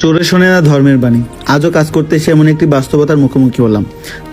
চোরে শোনে না ধর্মের বাণী। আজও কাজ করতে এসে এমন একটি বাস্তবতার মুখোমুখি হলাম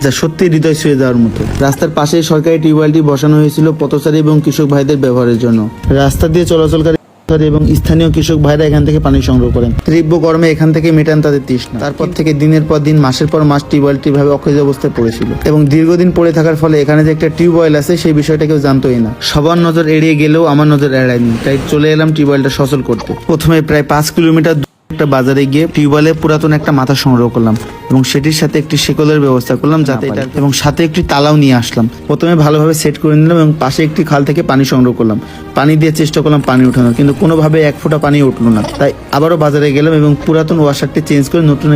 যা সত্যি হৃদয় ছুঁয়ে যাওয়ার মতো। রাস্তার পাশেই সরকারি টিউবওয়েলটি বসানো হয়েছিল পথচারী এবং কৃষক ভাইদের ব্যবহারের জন্য। রাস্তা দিয়ে চলাচলকারী এবং স্থানীয় কৃষক ভাইরা এখান থেকে পানি সংগ্রহ করেন। তীব্র গরমে এখান থেকে মেটান তাদের তৃষ্ণা। তারপর থেকে দিনের পর দিন, মাসের পর মাস টিউবওয়েলটি ভাবে অকেজ অবস্থায় পড়েছিল এবং দীর্ঘদিন পড়ে থাকার ফলে এখানে যে একটা টিউবওয়েল আছে সেই বিষয়টা কেউ জানতোই না। সবার নজর এড়িয়ে গেলেও আমার নজর এড়ায়নি, তাই চলে এলাম টিউবওয়েলটা সচল করতে। প্রথমে প্রায় 5 কিলোমিটার একটা বাজারে গিয়ে টিউবওয়েলে পুরাতন একটা মাথা সংগ্রহ করলাম এবং সেটির সাথে একটি শেকলের ব্যবস্থা করলাম যাতে এটা, এবং সাথে একটি তালাও নিয়ে আসলাম। প্রথমে ভালোভাবে সেট করে নিলাম এবং পাশে একটি খাল থেকে পানি সংগ্রহ করলাম। পানি দিয়ে চেষ্টা করলাম পানি ওঠানোর, কিন্তু কোনোভাবে 1 ফোঁটা পানি উঠলো না। তাই আবারও বাজারে গেলাম এবং পুরাতন ওয়াশারটি চেঞ্জ করে নতুন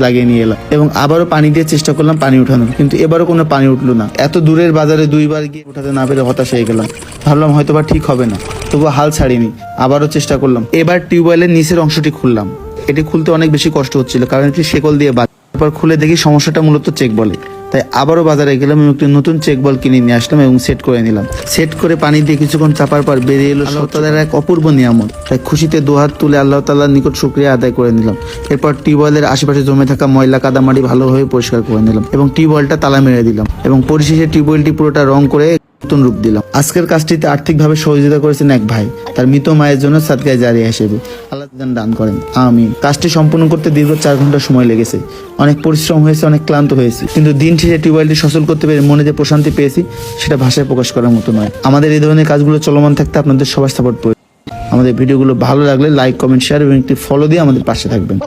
লাগিয়ে নিয়ে এলাম এবং আবারও পানি দিয়ে চেষ্টা করলাম পানি উঠানোর, কিন্তু এবারও কোনো পানি উঠলো না। এত দূরের বাজারে 2 বার গিয়ে উঠাতে না পেরে হতাশ হয়ে গেলাম। ভাবলাম হয়তোবা ঠিক হবে না, তবুও হাল ছাড়িনি, আবারও চেষ্টা করলাম। এবার টিউবওয়েলের নিচের অংশটি খুললাম। এটি খুলতে অনেক বেশি কষ্ট হচ্ছিল কারণ এটি শেকল দিয়ে বাঁধা। তারপর খুলে দেখি সমস্যাটা মূলত চেক বলে। তাই আবারও বাজারে গেলাম এবং একটি নতুন চেক বল কিনে নিয়ে আসলাম এবং সেট করে নিলাম। সেট করে পানি দিয়ে কিছুক্ষণ চাপার পর বেরিয়ে এলো আল্লাহ তাআলার এক অপূর্ব নিয়ামত। তাই খুশিতে দুহাত তুলে আল্লাহ তাআলার নিকট শুকরিয়া আদায় করে নিলাম। এরপর টিউবওয়েলের আশেপাশে জমে থাকা ময়লা কাদামাটি ভালোভাবে পরিষ্কার করে নিলাম এবং টিউবওয়েলটা তালা মেরে দিলাম এবং পরিশেষে টিউবওয়েলটি পুরোটা রং করে নতুন রূপ দিলাম। আজকের কাজটিতে আর্থিকভাবে সহযোগিতা করেছেন এক ভাই, তার মৃত মায়ের জন্য সাদকায়ে জারিয়া হিসেবে। আল্লাহ দান করেন, আমিন। কাজটি সম্পূর্ণ করতে দীর্ঘ 4 ঘন্টা সময় লেগেছে। অনেক পরিশ্রম হয়েছে, অনেক ক্লান্ত হয়েছি, কিন্তু দিন শেষে টিউবওয়েলটি সচল করতে পেরে মনে যে প্রশান্তি পেয়েছি সেটা ভাষায় প্রকাশ করার মতো নয়। আমাদের এই ধরনের কাজগুলো চলমান থাকতে আপনাদের সবার সাপোর্ট প্রয়োজন। আমাদের ভিডিওগুলো ভালো লাগলে লাইক, কমেন্ট, শেয়ার এবং একটি ফলো দিয়ে আমাদের পাশে থাকবেন।